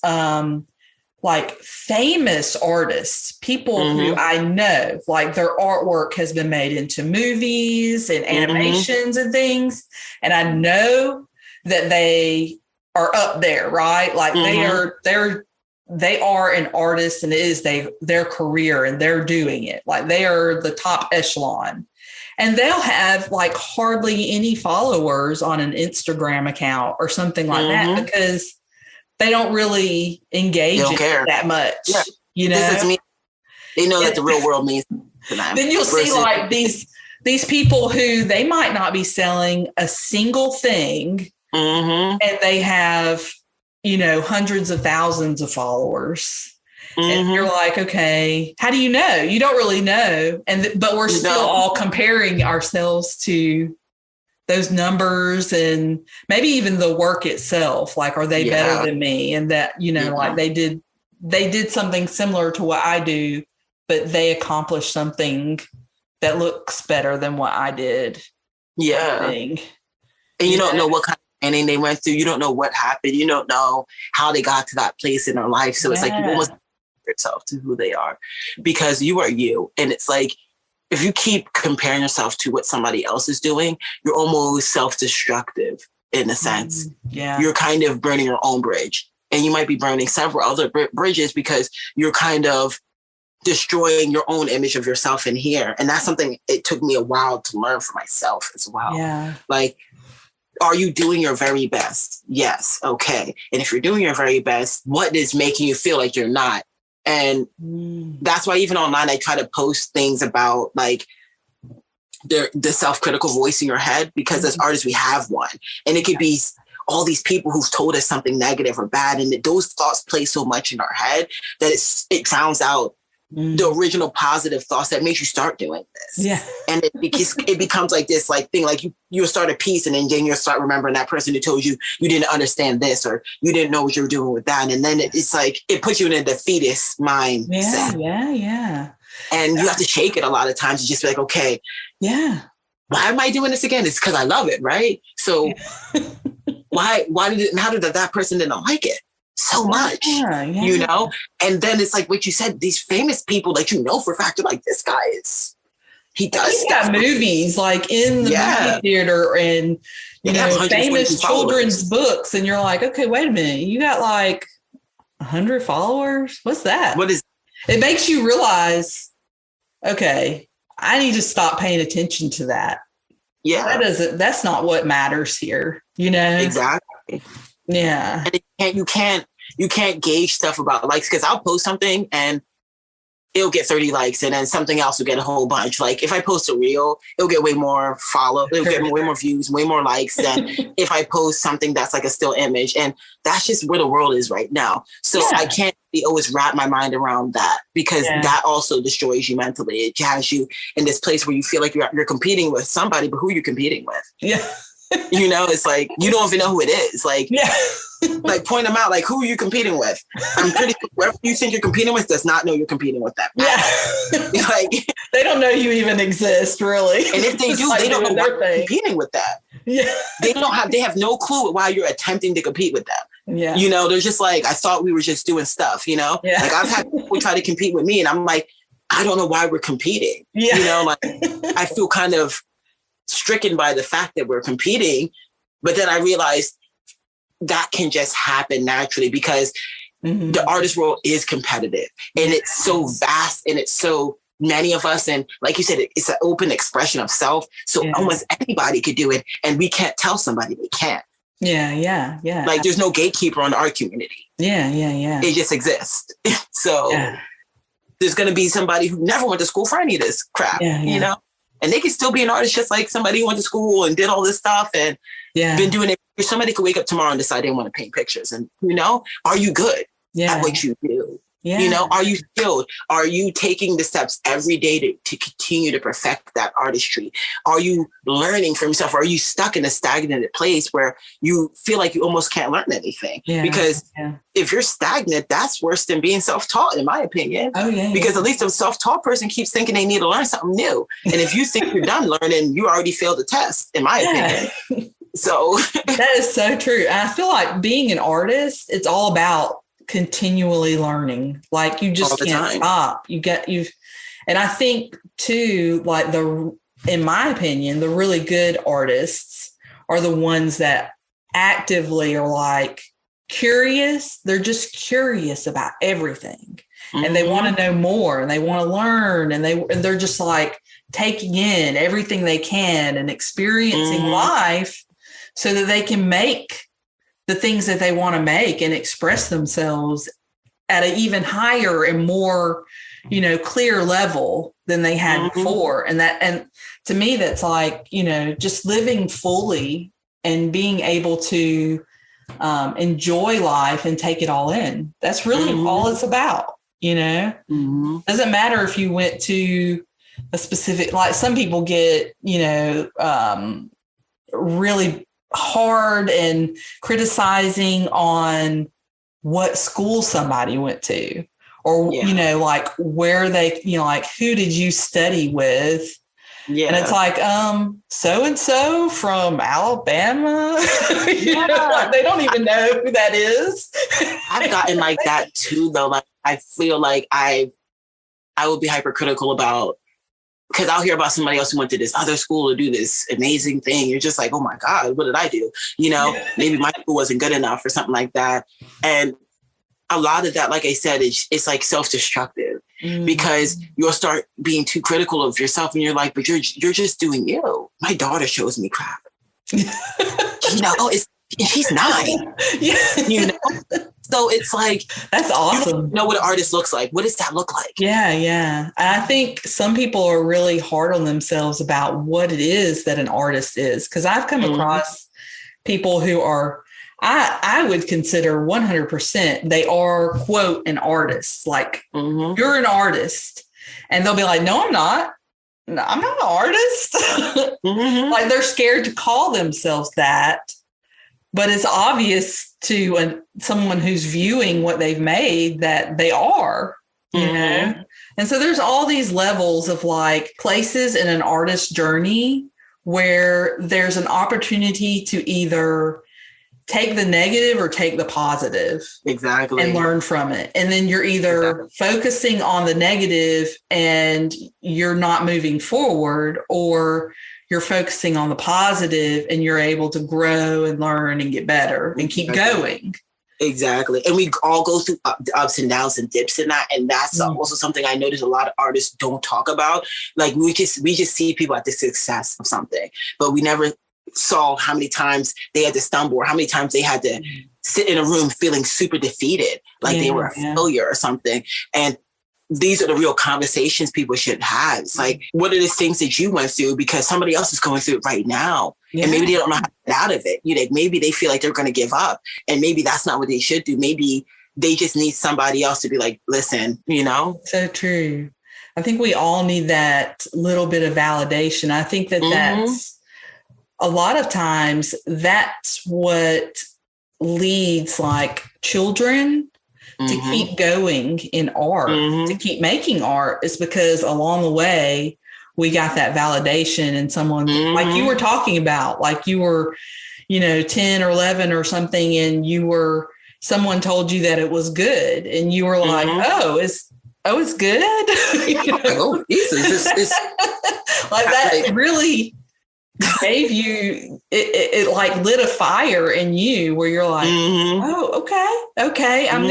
Speaker 1: like, famous artists, people who I know, like, their artwork has been made into movies and animations and things. And I know that they are up there, right? Like they are an artist, and it is their career, and they're doing it. Like, they are the top echelon. And they'll have like hardly any followers on an Instagram account or something like that, because they don't really engage in it that much. Yeah. You know, this is me.
Speaker 2: They know that the real world means to them.
Speaker 1: Then you'll see like these people who they might not be selling a single thing, and they have, you know, hundreds of thousands of followers. And you're like, okay, how do you know? You don't really know. But we're still all comparing ourselves to those numbers, and maybe even the work itself. Like, are they better than me? And that, you know, like they did something similar to what I do, but they accomplished something that looks better than what I did.
Speaker 2: Yeah. And you don't know what kind of training they went through. You don't know what happened. You don't know how they got to that place in their life. So it's like you almost yourself to who they are, because you are you. And it's like, if you keep comparing yourself to what somebody else is doing, you're almost self-destructive in a sense. You're kind of burning your own bridge, and you might be burning several other bridges, because you're kind of destroying your own image of yourself in here. And that's something it took me a while to learn for myself as well. Like, are you doing your very best? Yes. Okay. And if you're doing your very best, what is making you feel like you're not? And that's why even online, I try to post things about like the self-critical voice in your head, because as artists, we have one. And it could be all these people who've told us something negative or bad. And those thoughts play so much in our head that it drowns out the original positive thoughts that makes you start doing this. And it becomes like this like thing, like you'll start a piece, and then you'll start remembering that person who told you didn't understand this, or you didn't know what you were doing with that. And then it's like, it puts you in a defeatist mindset. And you have to shake it a lot of times to just be like, okay, why am I doing this again? It's because I love it, right? So why did it matter that person didn't like it so much, you know? And then it's like what you said, these famous people that you know for a fact, like, this guy he does
Speaker 1: He's got movies like in the movie theater, and you know, famous children's books, and you're like, okay, wait a minute, you got like 100 followers? What's that?
Speaker 2: What is
Speaker 1: it? Makes you realize, okay, I need to stop paying attention to that. That's not what matters here, you know?
Speaker 2: Exactly.
Speaker 1: And
Speaker 2: you can't gauge stuff about likes, because I'll post something and it'll get 30 likes, and then something else will get a whole bunch. Like if I post a reel, it'll get way more it'll get way more views, way more likes than if I post something that's like a still image. And that's just where the world is right now. So I can't always wrap my mind around that, because that also destroys you mentally. It has you in this place where you feel like you're competing with somebody, but who are you competing with?
Speaker 1: Yeah.
Speaker 2: You know, it's like, you don't even know who it is. Like, like point them out. Like, who are you competing with? I'm pretty sure whoever you think you're competing with does not know you're competing with them.
Speaker 1: Yeah.
Speaker 2: Like,
Speaker 1: they don't know you even exist, really.
Speaker 2: And if they do, they don't know why you're competing with them.
Speaker 1: Yeah.
Speaker 2: They have no clue why you're attempting to compete with them.
Speaker 1: Yeah.
Speaker 2: You know, they're just like, I thought we were just doing stuff, you know?
Speaker 1: Yeah.
Speaker 2: Like I've had people try to compete with me, and I'm like, I don't know why we're competing.
Speaker 1: Yeah.
Speaker 2: You know, like I feel kind of stricken by the fact that we're competing. But then I realized that can just happen naturally, because the artist world is competitive, and it's so vast, and it's so many of us. And like you said, it's an open expression of self. So almost anybody could do it, and we can't tell somebody they can't.
Speaker 1: Yeah.
Speaker 2: Like there's no gatekeeper on our community.
Speaker 1: Yeah.
Speaker 2: It just exists. So there's going to be somebody who never went to school for any of this crap, you know? And they can still be an artist, just like somebody who went to school and did all this stuff and been doing it. Somebody could wake up tomorrow and decide they want to paint pictures. And, you know, are you good at what you do? Yeah. You know, are you skilled? Are you taking the steps every day to continue to perfect that artistry? Are you learning from yourself? Or are you stuck in a stagnant place where you feel like you almost can't learn anything? Because if you're stagnant, that's worse than being self-taught, in my opinion.
Speaker 1: Oh, yeah.
Speaker 2: Because at least a self-taught person keeps thinking they need to learn something new. And if you think you're done learning, you already failed the test, in my opinion. So
Speaker 1: that is so true. And I feel like being an artist, it's all about continually learning. Like you just can't stop. And I think too, like in my opinion, the really good artists are the ones that actively are like curious. They're just curious about everything, and they want to know more, and they want to learn, and they're just like taking in everything they can and experiencing life so that they can make the things that they want to make and express themselves at an even higher and more, you know, clear level than they had before. And to me, that's like, you know, just living fully and being able to enjoy life and take it all in. That's really all it's about, you know. Doesn't matter if you went to a specific, like some people get, you know, really hard and criticizing on what school somebody went to, or you know, like where they, you know, like who did you study with? And it's like so and so from Alabama. You know, like they don't even know who that is.
Speaker 2: I've gotten like that too, though. Like I feel like I would be hypercritical about, because I'll hear about somebody else who went to this other school to do this amazing thing. You're just like, oh my God, what did I do? You know, maybe my school wasn't good enough or something like that. And a lot of that, like I said, it's like self-destructive, because you'll start being too critical of yourself, and you're like, but you're just doing you. My daughter shows me crap. You know, she's 9. You know? So it's like,
Speaker 1: that's awesome.
Speaker 2: You don't know what an artist looks like. What does that look like? Yeah.
Speaker 1: I think some people are really hard on themselves about what it is that an artist is. Because I've come across people who are, I would consider 100%, they are, quote, an artist. Like, you're an artist. And they'll be like, no, I'm not. No, I'm not an artist. Like they're scared to call themselves that. But it's obvious to someone who's viewing what they've made that they are, you know? And so there's all these levels of like places in an artist's journey where there's an opportunity to either take the negative or take the positive.
Speaker 2: Exactly.
Speaker 1: And learn from it. And then you're either focusing on the negative and you're not moving forward, or you're focusing on the positive and you're able to grow and learn and get better and keep going.
Speaker 2: Exactly. And we all go through ups and downs and dips in that. And that's also something I notice a lot of artists don't talk about. Like we just see people at the success of something, but we never saw how many times they had to stumble, or how many times they had to sit in a room feeling super defeated, like they were a failure or something. And these are the real conversations people should have. It's like, what are the things that you went through? Because somebody else is going through it right now. Yeah. And maybe they don't know how to get out of it. You know, maybe they feel like they're going to give up. And maybe that's not what they should do. Maybe they just need somebody else to be like, listen, you know?
Speaker 1: So true. I think we all need that little bit of validation. I think that that's a lot of times that's what leads like children to keep going in art, to keep making art, is because along the way we got that validation, and someone like you were talking about, like you were, you know, 10 or 11 or something, and someone told you that it was good, and you were like, it's good. You know?
Speaker 2: Oh, Jesus, it's
Speaker 1: like that really gave you it like lit a fire in you where you're like, oh, okay, I'm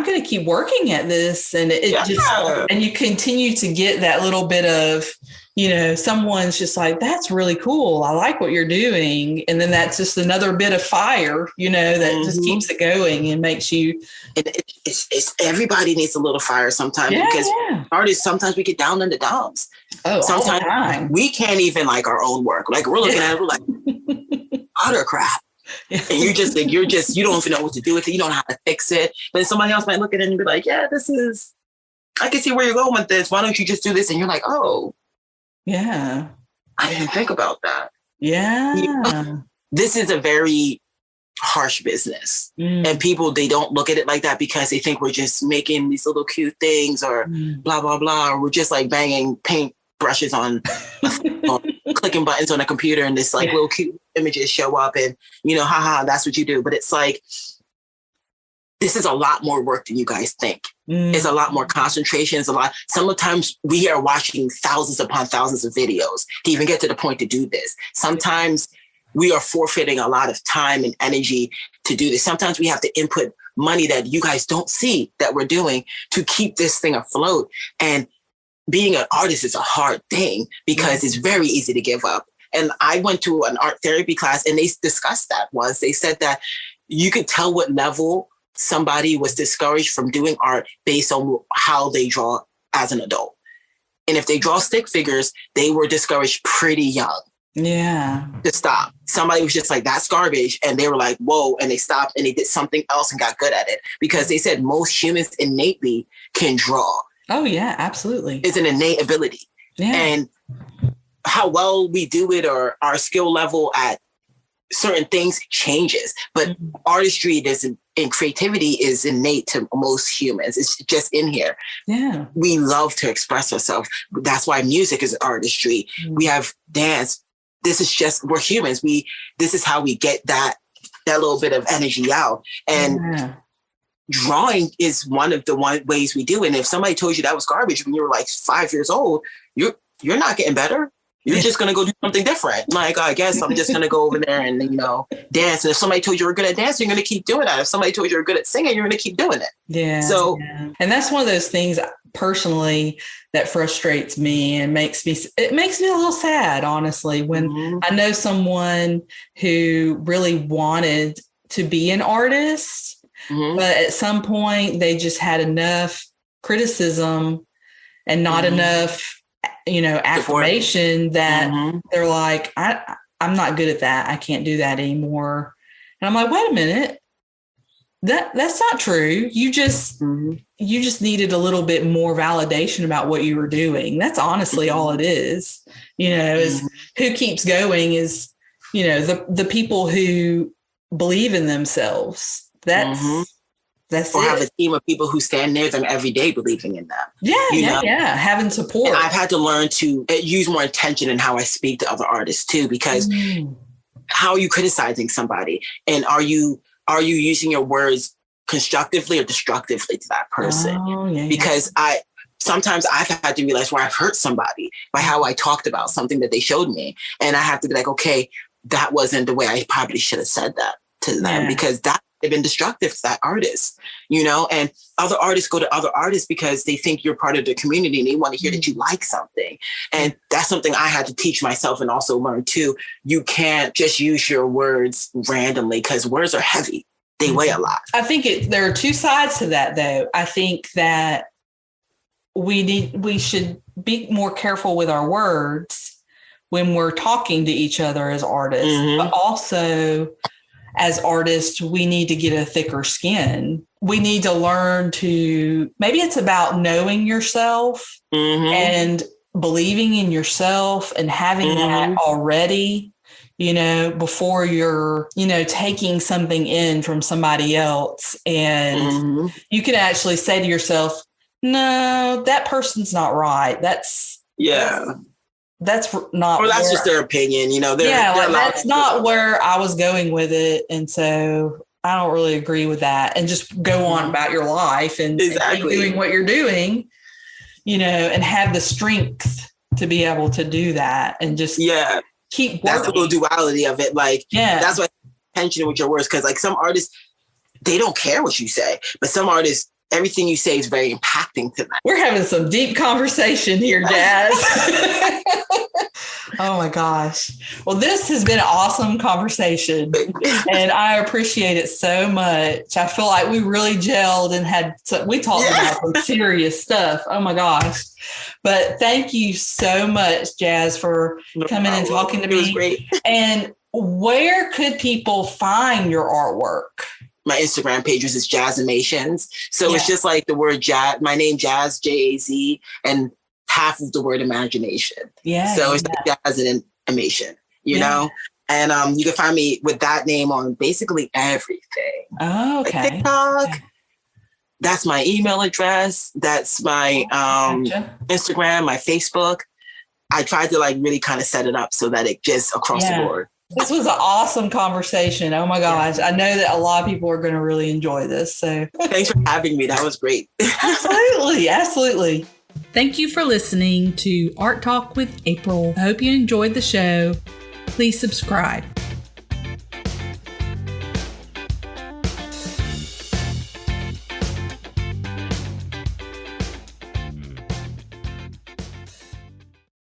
Speaker 1: gonna keep working at this, and and you continue to get that little bit of, you know, someone's just like, that's really cool, I like what you're doing, and then that's just another bit of fire, you know, that just keeps it going and makes you.
Speaker 2: It's everybody needs a little fire sometimes, because artists, sometimes we get down in the dumps.
Speaker 1: Oh,
Speaker 2: sometimes we can't even like our own work. Like we're looking at it, we're like, utter crap. And you don't even know what to do with it. You don't know how to fix it. But somebody else might look at it and be like, yeah, I can see where you're going with this. Why don't you just do this? And you're like, oh,
Speaker 1: yeah,
Speaker 2: I didn't think about that.
Speaker 1: Yeah.
Speaker 2: You know, this is a very harsh business, and people, they don't look at it like that because they think we're just making these little cute things or blah, blah, blah. Or we're just like banging paint brushes on clicking buttons on a computer, and this like little cute images show up, and you know, haha, that's what you do. But it's like, this is a lot more work than you guys think. It's a lot more concentration. It's a lot. Sometimes we are watching thousands upon thousands of videos to even get to the point to do this. Sometimes we are forfeiting a lot of time and energy to do this. Sometimes we have to input money that you guys don't see that we're doing to keep this thing afloat. And being an artist is a hard thing because it's very easy to give up. And I went to an art therapy class, and they discussed that once. They said that you could tell what level somebody was discouraged from doing art based on how they draw as an adult. And if they draw stick figures, they were discouraged pretty young.
Speaker 1: Yeah.
Speaker 2: To stop. Somebody was just like, that's garbage. And they were like, whoa. And they stopped and they did something else and got good at it, because they said most humans innately can draw.
Speaker 1: Oh, yeah, absolutely.
Speaker 2: It's an innate ability.
Speaker 1: Yeah.
Speaker 2: And how well we do it or our skill level at certain things changes. But artistry and creativity is innate to most humans. It's just in here.
Speaker 1: Yeah.
Speaker 2: We love to express ourselves. That's why music is artistry. We have dance. This is just, we're humans. This is how we get that little bit of energy out. And drawing is one of the ways we do it. And if somebody told you that was garbage when you were like 5 years old, you're not getting better. You're just going to go do something different. Like, I guess I'm just going to go over there and, you know, dance. And if somebody told you you're good at dancing, you're going to keep doing that. If somebody told you you're good at singing, you're going to keep doing it.
Speaker 1: Yeah.
Speaker 2: So,
Speaker 1: and that's one of those things personally that frustrates me and makes me a little sad, honestly, when I know someone who really wanted to be an artist, but at some point they just had enough criticism and not enough, you know, affirmation that they're like, I'm not good at that. I can't do that anymore. And I'm like, wait a minute. That's not true. You just needed a little bit more validation about what you were doing. That's honestly all it is. You know, is who keeps going is, you know, the people who believe in themselves. That's
Speaker 2: or have a team of people who stand near them every day believing in them.
Speaker 1: Yeah. Having support.
Speaker 2: And I've had to learn to use more intention in how I speak to other artists too, because how are you criticizing somebody? And are you using your words constructively or destructively to that person? Because sometimes I've had to realize where I've hurt somebody by how I talked about something that they showed me. And I have to be like, okay, that wasn't the way I probably should have said that to them, because that they've been destructive to that artist, you know, and other artists go to other artists because they think you're part of the community and they want to hear that you like something. And that's something I had to teach myself and also learn too. You can't just use your words randomly because words are heavy. They weigh a lot.
Speaker 1: I think there are two sides to that, though. I think that we should be more careful with our words when we're talking to each other as artists, but also as artists, we need to get a thicker skin. We need to learn to, maybe it's about knowing yourself and believing in yourself and having that already, before you're, taking something in from somebody else. And you can actually say to yourself, no, that person's not right. That's not,
Speaker 2: or that's just their opinion, they're
Speaker 1: that's not where I was going with it. And so I don't really agree with that, and just go on about your life and keep doing what you're doing, and have the strength to be able to do that and just keep working.
Speaker 2: That's the little duality of it. Like, that's why tension with your words. Cause like some artists, they don't care what you say, but some artists, everything you say is very impacting to them.
Speaker 1: We're having some deep conversation here, Jaz. Oh my gosh. Well, this has been an awesome conversation and I appreciate it so much. I feel like we really gelled and we talked about some serious stuff. Oh my gosh. But thank you so much, Jaz, for coming and talking to me.
Speaker 2: It was great.
Speaker 1: And where could people find your artwork?
Speaker 2: My Instagram pages is Jazimations. So it's just like the word Jaz, my name Jaz, Jaz, and half of the word imagination. Yeah. So it's like Jaz and animation, you know? And you can find me with that name on basically everything. Oh, okay. Like TikTok. Okay. That's my email address. That's my Instagram, my Facebook. I tried to like really kind of set it up so that it just across the board.
Speaker 1: This was an awesome conversation. Oh my gosh. I know that a lot of people are going to really enjoy this. So
Speaker 2: thanks for having me. That was great.
Speaker 1: Absolutely. Absolutely. Thank you for listening to Art Talk with April. I hope you enjoyed the show. Please subscribe.